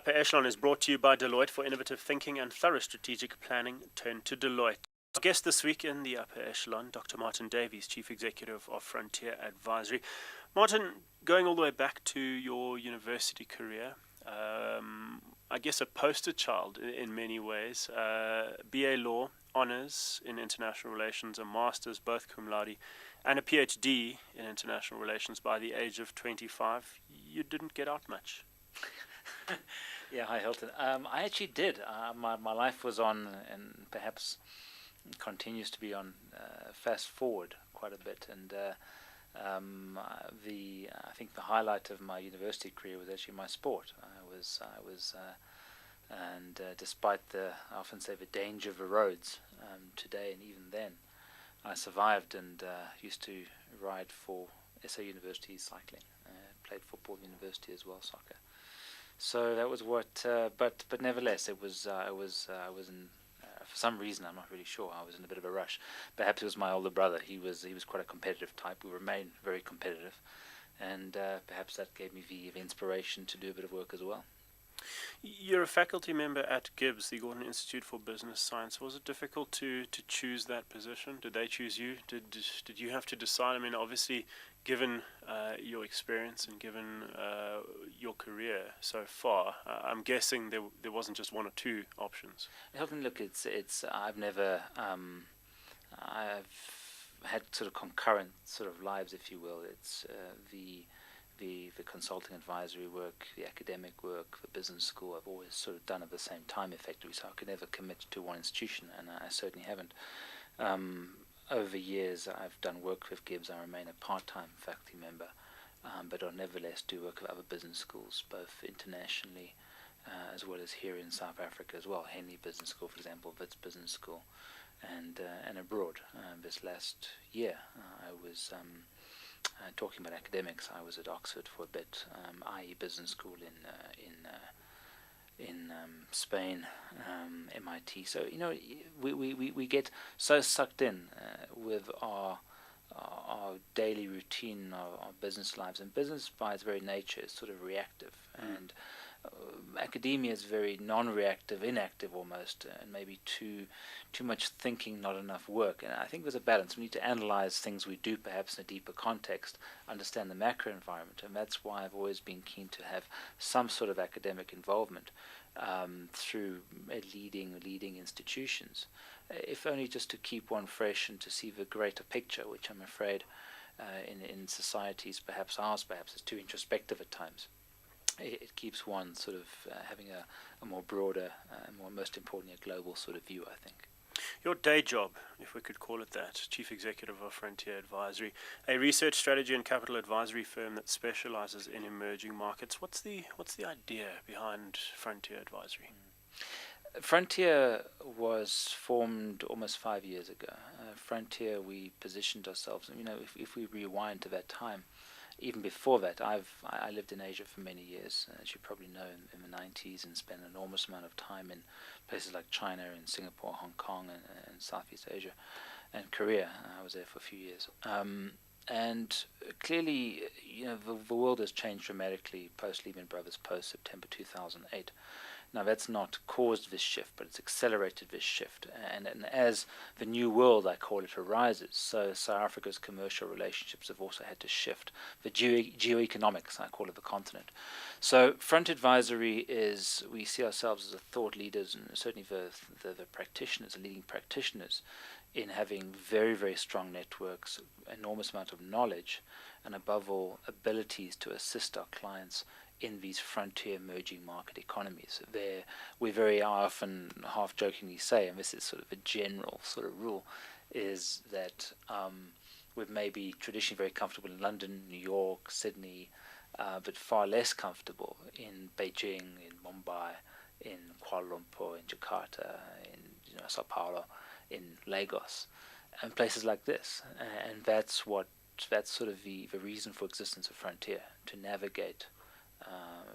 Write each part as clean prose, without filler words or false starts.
Upper Echelon is brought to you by Deloitte. For innovative thinking and thorough strategic planning, turn to Deloitte. Our guest this week in the Upper Echelon, Dr. Martyn Davies, Chief Executive of Frontier Advisory. Martyn, going all the way back to your university career, I guess a poster child in many ways, BA Law, Honours in International Relations, a Master's, both cum laude, and a PhD in International Relations by the age of 25. You didn't get out much. Yeah, hi Hilton. I actually did. My life was on, and perhaps continues to be on, fast forward quite a bit. And I think the highlight of my university career was actually my sport. Despite I often say the danger of the roads today and even then, I survived and used to ride for SA University cycling. Played football at university as well, soccer. So that was what, but nevertheless, I was in, for some reason, I'm not really sure, I was in a bit of a rush. Perhaps it was my older brother. He was quite a competitive type. We remained very competitive, and perhaps that gave me the inspiration to do a bit of work as well. You're a faculty member at GIBS, the Gordon Institute for Business Science. Was it difficult to choose that position? Did they choose you? Did you have to decide? I mean, obviously, given your experience and given your career so far, I'm guessing there wasn't just one or two options. Hilton, look, I've had sort of concurrent sort of lives, if you will. It's the consulting advisory work, the academic work, the business school, I've always sort of done at the same time effectively, so I could never commit to one institution, and I certainly haven't. Over the years, I've done work with GIBS. I remain a part-time faculty member, but I nevertheless do work with other business schools, both internationally as well as here in South Africa as well. Henley Business School, for example, Wits Business School, and abroad. This last year, I was talking about academics. I was at Oxford for a bit, IE Business School in Spain, MIT. So we get so sucked in with our daily routine, our business lives, and business by its very nature is sort of reactive, and academia is very non-reactive, inactive almost, and maybe too much thinking, not enough work. And I think there's a balance. We need to analyze things we do perhaps in a deeper context, understand the macro environment, and that's why I've always been keen to have some sort of academic involvement through leading institutions, if only just to keep one fresh and to see the greater picture, which I'm afraid in societies, perhaps ours, perhaps is too introspective at times. It keeps one sort of having a more broader, more most importantly, a global sort of view, I think. Your day job, if we could call it that, Chief Executive of Frontier Advisory, a research strategy and capital advisory firm that specializes in emerging markets. What's the idea behind Frontier Advisory? Frontier was formed almost 5 years ago. Frontier, we positioned ourselves, if we rewind to that time, even before that, I lived in Asia for many years, as you probably know, in the 90s, and spent an enormous amount of time in places like China and Singapore, Hong Kong, and Southeast Asia, and Korea. I was there for a few years. And clearly, the world has changed dramatically post-Lehman Brothers, post-September 2008. Now, that's not caused this shift, but it's accelerated this shift. And as the new world, I call it, arises, so South Africa's commercial relationships have also had to shift. The geoeconomics, I call it, the continent. So Front Advisory is, we see ourselves as a thought leaders, and certainly the practitioners, the leading practitioners, in having very, very strong networks, enormous amount of knowledge, and above all, abilities to assist our clients in these frontier emerging market economies. We very often half-jokingly say, and this is sort of a general sort of rule, is that we're maybe traditionally very comfortable in London, New York, Sydney, but far less comfortable in Beijing, in Mumbai, in Kuala Lumpur, in Jakarta, in Sao Paulo, in Lagos, and places like this. And that's sort of the reason for existence of Frontier, to navigate,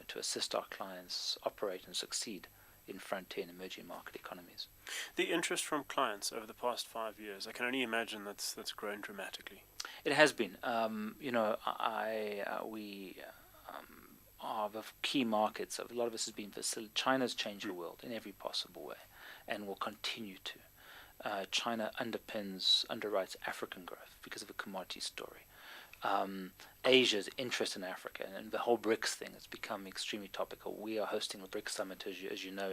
to assist our clients operate and succeed in frontier and emerging market economies. The interest from clients over the past 5 years, I can only imagine that's grown dramatically. It has been. We of key markets. A lot of this has been facilitated. China's changed the world in every possible way, and will continue to. China underwrites African growth because of a commodity story. Asia's interest in Africa and the whole BRICS thing has become extremely topical. We are hosting the BRICS summit, as you know,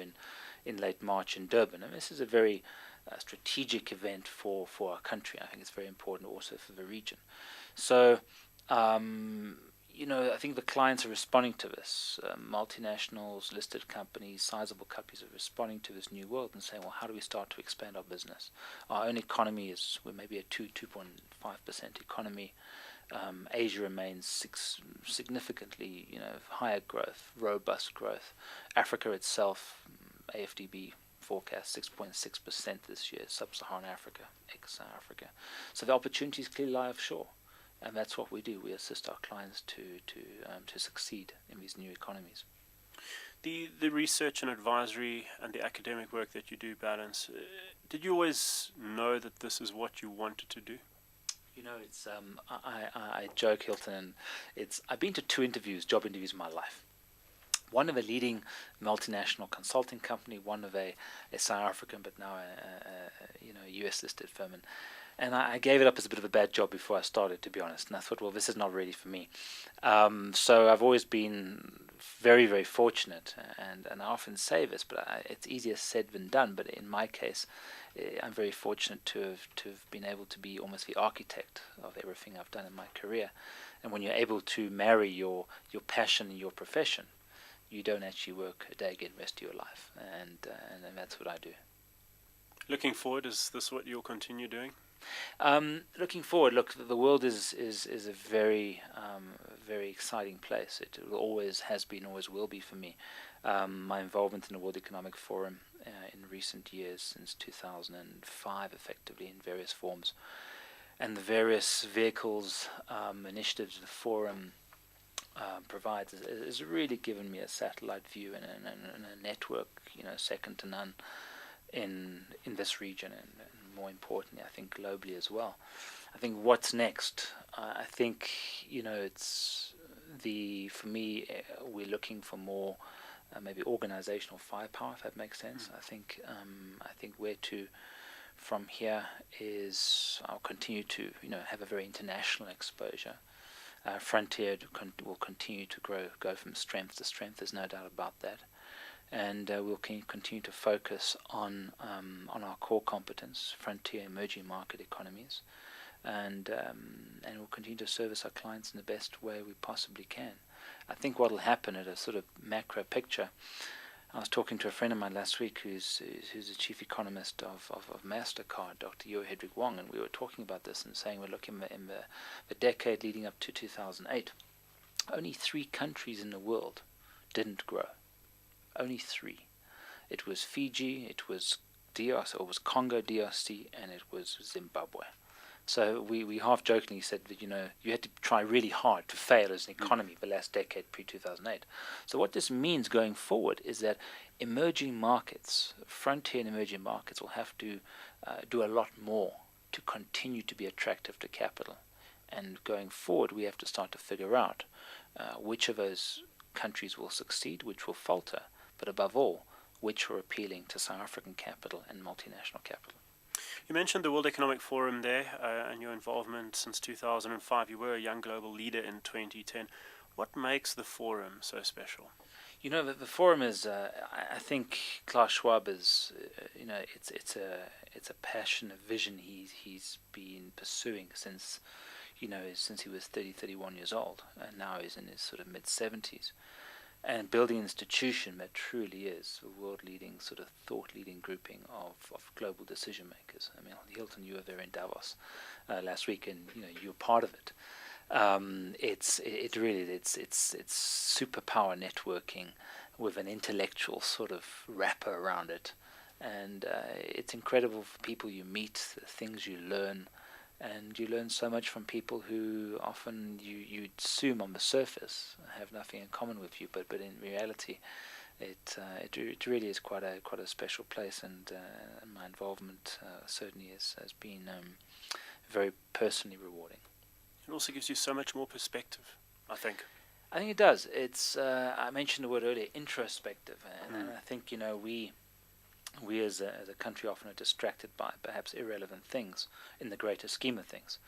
in late March in Durban, and this is a very strategic event for our country. I think it's very important also for the region. So, I think the clients are responding to this. Multinationals, listed companies, sizable companies are responding to this new world and saying, well, how do we start to expand our business? Our own economy we're maybe a 2.5% economy. Asia remains significantly, higher growth, robust growth. Africa itself, AFDB forecast 6.6% this year, sub-Saharan Africa, ex-Africa. So the opportunities clearly lie offshore, and that's what we do. We assist our clients to succeed in these new economies. The research and advisory and the academic work that you do balance, did you always know that this is what you wanted to do? It's I joke, Hilton, and I've been to 2 job interviews in my life. One of a leading multinational consulting company, one of a South African, but now a US listed firm, and I gave it up as a bit of a bad job before I started, to be honest. And I thought, well, this is not really for me. So I've always been very, very fortunate, and I often say this, but it's easier said than done. But in my case, I'm very fortunate to have been able to be almost the architect of everything I've done in my career. And when you're able to marry your passion and your profession, you don't actually work a day again the rest of your life, and that's what I do. Looking forward, is this what you'll continue doing? Looking forward, the world is a very very exciting place. It always has been, always will be for me. My involvement in the World Economic Forum in recent years, since 2005, effectively in various forms, and the various vehicles, initiatives the forum provides, has really given me a satellite view and a network, second to none in this region, and more importantly, I think globally as well. I think what's next, I think it's for me, we're looking for more maybe organizational firepower, if that makes sense. I think where to from here is I'll continue to have a very international exposure. Frontier will continue to go from strength to strength. There's no doubt about that, and we'll continue to focus on our core competence, frontier emerging market economies, and we'll continue to service our clients in the best way we possibly can. I think what will happen at a sort of macro picture. I was talking to a friend of mine last week who's the chief economist of MasterCard, Dr. Hedwig Wong, and we were talking about this and saying we're looking in the decade leading up to 2008. Only 3 countries in the world didn't grow. Only 3. It was Fiji, it was Congo DRC, and it was Zimbabwe. So we half jokingly said that you had to try really hard to fail as an economy the last decade pre-2008. So what this means going forward is that emerging markets, frontier and emerging markets, will have to do a lot more to continue to be attractive to capital. And going forward, we have to start to figure out which of those countries will succeed, which will falter, but above all, which are appealing to South African capital and multinational capital. You mentioned the World Economic Forum there and your involvement since 2005. You were a young global leader in 2010. What makes the forum so special? The forum is, I think Klaus Schwab is, it's a passion, a vision he's been pursuing since he was 31 years old, and now he's in his sort of mid-70s. And building an institution that truly is a world-leading, sort of thought-leading grouping of global decision-makers. I mean, Hilton, you were there in Davos last week, and you're part of it. It's superpower networking with an intellectual sort of wrapper around it, and it's incredible for people you meet, the things you learn. And you learn so much from people who often you assume on the surface have nothing in common with you, but in reality, it really is quite a special place, and my involvement certainly has been very personally rewarding. It also gives you so much more perspective, I think. I think it does. It's I mentioned the word earlier, introspective, and I think we as a country often are distracted by perhaps irrelevant things in the greater scheme of things.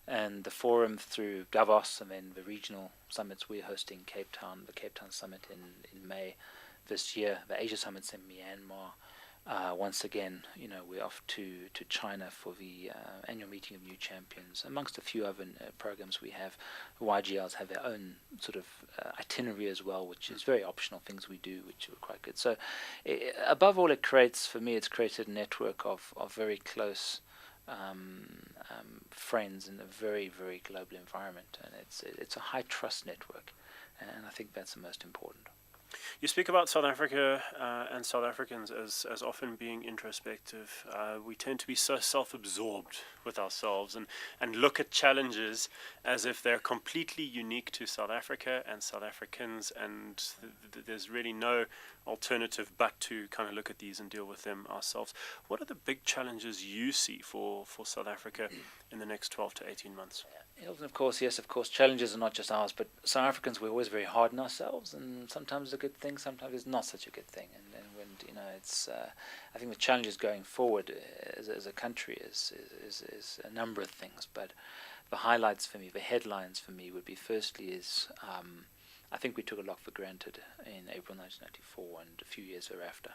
And the forum through Davos and then the regional summits we're hosting Cape Town, the Cape Town summit in May this year, the Asia summits in Myanmar. Once again, we're off to China for the annual meeting of New Champions, amongst a few other programs we have. YGLs have their own sort of itinerary as well, which is very optional things we do, which are quite good. So, above all, for me, it's created a network of very close friends in a very, very global environment, and it's a high trust network, and I think that's the most important. You speak about South Africa and South Africans as often being introspective. We tend to be so self-absorbed with ourselves and look at challenges as if they're completely unique to South Africa and South Africans, and there's really no alternative but to kind of look at these and deal with them ourselves. What are the big challenges you see for South Africa in the next 12 to 18 months? Of course, challenges are not just ours, but South Africans, we're always very hard on ourselves, and sometimes it's a good thing, sometimes it's not such a good thing. And when it's, I think the challenges going forward as a country is a number of things, but the highlights for me, the headlines for me would be firstly is I think we took a lot for granted in April 1994 and a few years thereafter.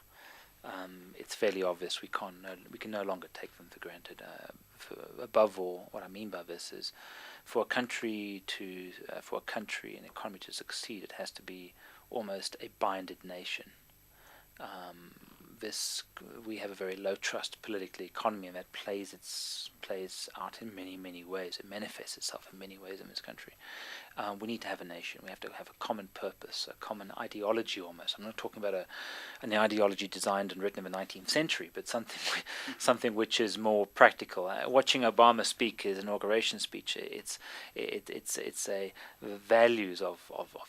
It's fairly obvious we can no longer take them for granted. Above all, what I mean by this is, for a country an economy to succeed, it has to be almost a binded nation. We have a very low trust political economy, and that plays out in many ways. It manifests itself in many ways in this country. We need to have a nation. We have to have a common purpose, a common ideology almost. I'm not talking about an ideology designed and written in the 19th century, but something which is more practical. Watching Obama speak his inauguration speech, it's a values of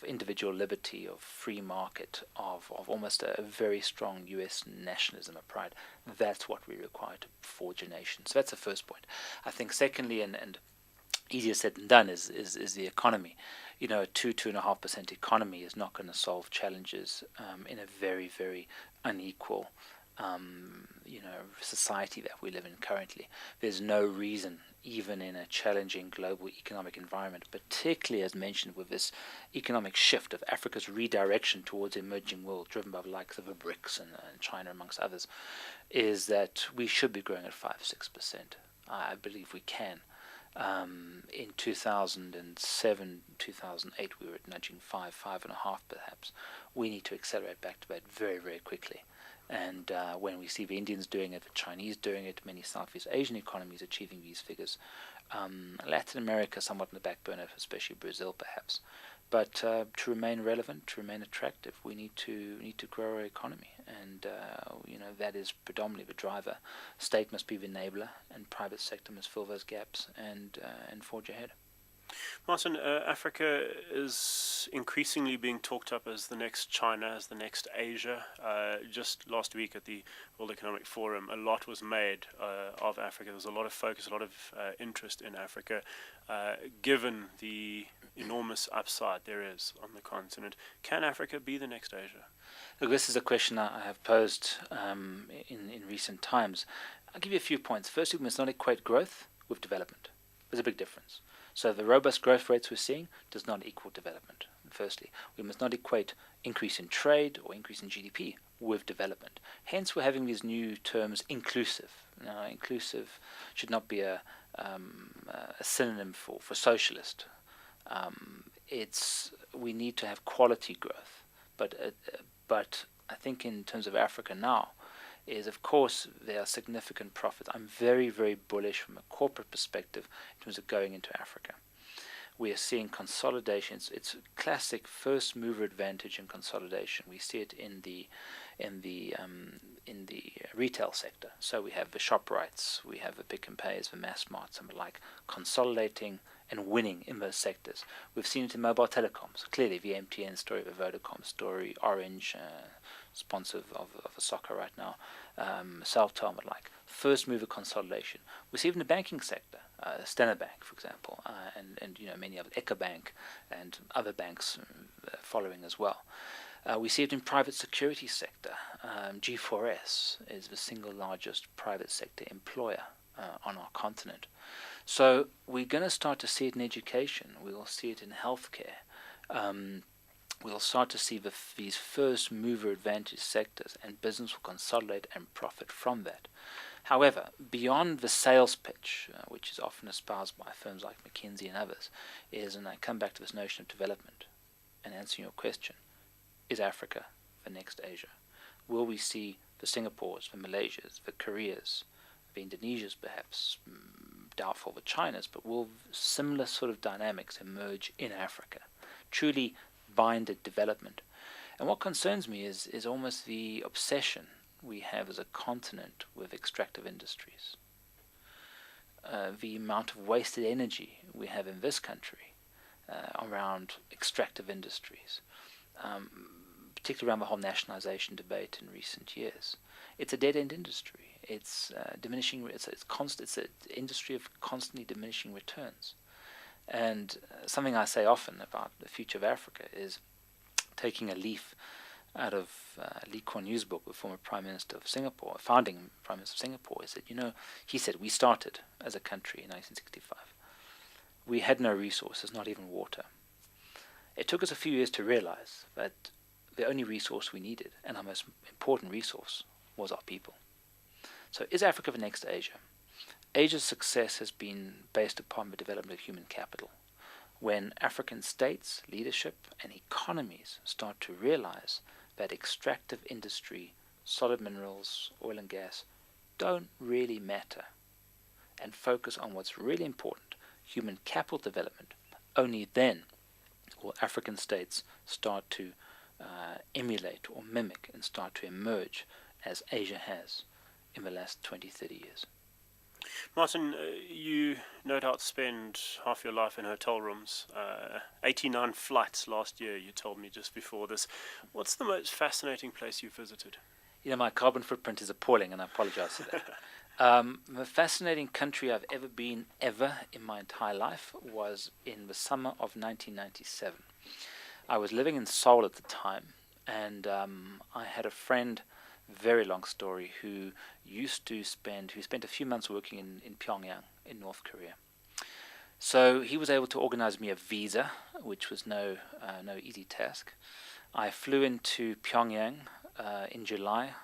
individual liberty, of free market, of almost a very strong U.S. nationalism of pride. That's what we require to forge a nation. So that's the first point. I think secondly, and easier said than done, is the economy. A 2.5% economy is not going to solve challenges in a very, very unequal society that we live in currently. There's no reason, even in a challenging global economic environment, particularly as mentioned with this economic shift of Africa's redirection towards the emerging world, driven by the likes of the BRICS and China amongst others, is that we should be growing at 5-6%. I believe we can. In 2007, 2008, we were nudging 5.5 perhaps. We need to accelerate back to that very, very quickly. And when we see the Indians doing it, the Chinese doing it, many Southeast Asian economies achieving these figures, Latin America somewhat in the back burner, especially Brazil perhaps. But to remain relevant, to remain attractive, we need to grow our economy, and that is predominantly the driver. State must be the enabler, and private sector must fill those gaps and forge ahead. Martyn, Africa is increasingly being talked up as the next China, as the next Asia. Just last week at the World Economic Forum, a lot was made of Africa. There was a lot of focus, a lot of interest in Africa, given the enormous upside there is on the continent. Can Africa be the next Asia? Look, this is a question I have posed in recent times. I'll give you a few points. Firstly, we must not equate growth with development. There's a big difference. So the robust growth rates we're seeing does not equal development. Firstly, we must not equate increase in trade or increase in GDP with development. Hence, we're having these new terms, inclusive. Now, inclusive should not be a synonym for socialist. We need to have quality growth, but I think in terms of Africa now, is of course there are significant profits. I'm very, very bullish from a corporate perspective in terms of going into Africa. We are seeing consolidation. It's classic first mover advantage in consolidation. We see it in the retail sector. So we have the ShopRites, we have the Pick and Pays, the Massmarts, and the like, consolidating and winning in those sectors. We've seen it in mobile telecoms. Clearly, the MTN story, the Vodacom story, Orange, sponsor of a soccer right now, Celtel and the like. First mover consolidation. We see it in the banking sector. Standard Bank, for example, and many other Ecobank and other banks following as well. We see it in private security sector. G4S is the single largest private sector employer on our continent. So we're going to start to see it in education. We will see it in healthcare. We'll start to see these first mover advantage sectors, and business will consolidate and profit from that. However, beyond the sales pitch, which is often espoused by firms like McKinsey and others, and I come back to this notion of development and answering your question, is Africa the next Asia? Will we see the Singapores, the Malaysias, the Koreas, the Indonesias perhaps, doubtful the Chinas, but will similar sort of dynamics emerge in Africa? Truly binded development. And what concerns me is almost the obsession we have as a continent with extractive industries. The amount of wasted energy we have in this country around extractive industries, particularly around the whole nationalization debate in recent years. It's a dead-end industry. It's diminishing. It's an industry of constantly diminishing returns. And something I say often about the future of Africa is taking a leaf out of Lee Kuan Yew's book, the former Prime Minister of Singapore, founding Prime Minister of Singapore, is that, he said, we started as a country in 1965. We had no resources, not even water. It took us a few years to realize that the only resource we needed, and our most important resource, was our people. So is Africa the next Asia? Asia's success has been based upon the development of human capital. When African states, leadership, and economies start to realize that extractive industry, solid minerals, oil and gas, don't really matter, and focus on what's really important, human capital development, only then will African states start to emulate or mimic and start to emerge as Asia has in the last 20, 30 years. Martyn, you no doubt spend half your life in hotel rooms. 89 flights last year, you told me just before this. What's the most fascinating place you visited? My carbon footprint is appalling, and I apologize for that. The fascinating country I've ever been, in my entire life, was in the summer of 1997. I was living in Seoul at the time, and I had a friend, very long story, who spent a few months working in Pyongyang in North Korea. So he was able to organize me a visa, which was no easy task. I flew into Pyongyang in July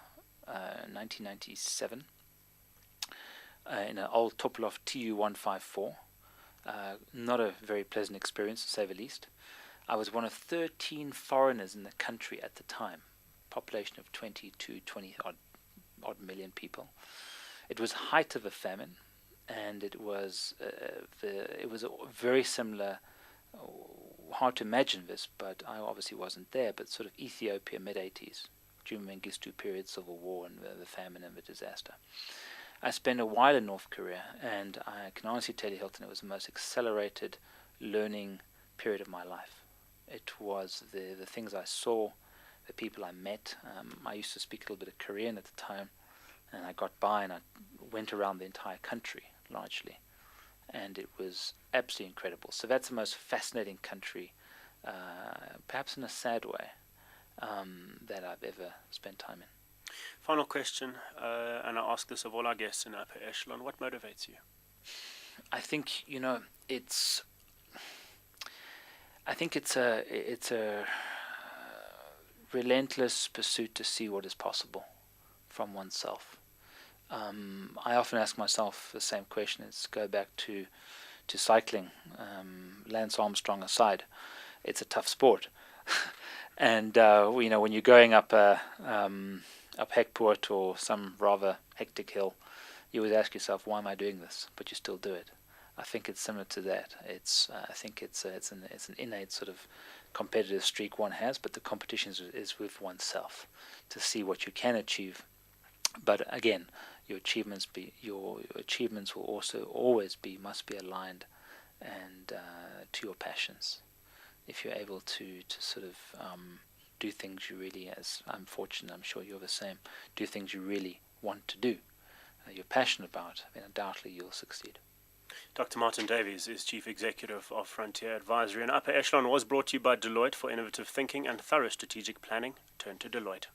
1997 in an old Topolov Tu-154. Not a very pleasant experience, to say the least. I was one of 13 foreigners in the country at the time, population of 20 odd million people. It was height of a famine, and it was a very similar. Hard to imagine this, but I obviously wasn't there. But sort of Ethiopia, mid-80s, during Mengistu period, civil war, and the famine and the disaster. I spent a while in North Korea, and I can honestly tell you, Hilton, it was the most accelerated learning period of my life. It was the things I saw, the people I met. I used to speak a little bit of Korean at the time, and I got by, and I went around the entire country largely, and it was absolutely incredible. So that's the most fascinating country, perhaps in a sad way, that I've ever spent time in. Final question, and I ask this of all our guests in Upper Echelon: what motivates you? I think it's a relentless pursuit to see what is possible from oneself. I often ask myself the same question. It's go back to cycling. Lance Armstrong aside, it's a tough sport, and when you're going up Hekpoort or some rather hectic hill, you always ask yourself, why am I doing this? But you still do it. I think it's similar to that. I think it's an innate sort of competitive streak one has, but the competition is with oneself to see what you can achieve. But again, your achievements will also must be aligned and to your passions. If you're able to sort of do things you really, as I'm fortunate, I'm sure you're the same, do things you really want to do, you're passionate about, then undoubtedly you'll succeed. Dr. Martyn Davies is Chief Executive of Frontier Advisory, and Upper Echelon was brought to you by Deloitte for innovative thinking and thorough strategic planning. Turn to Deloitte.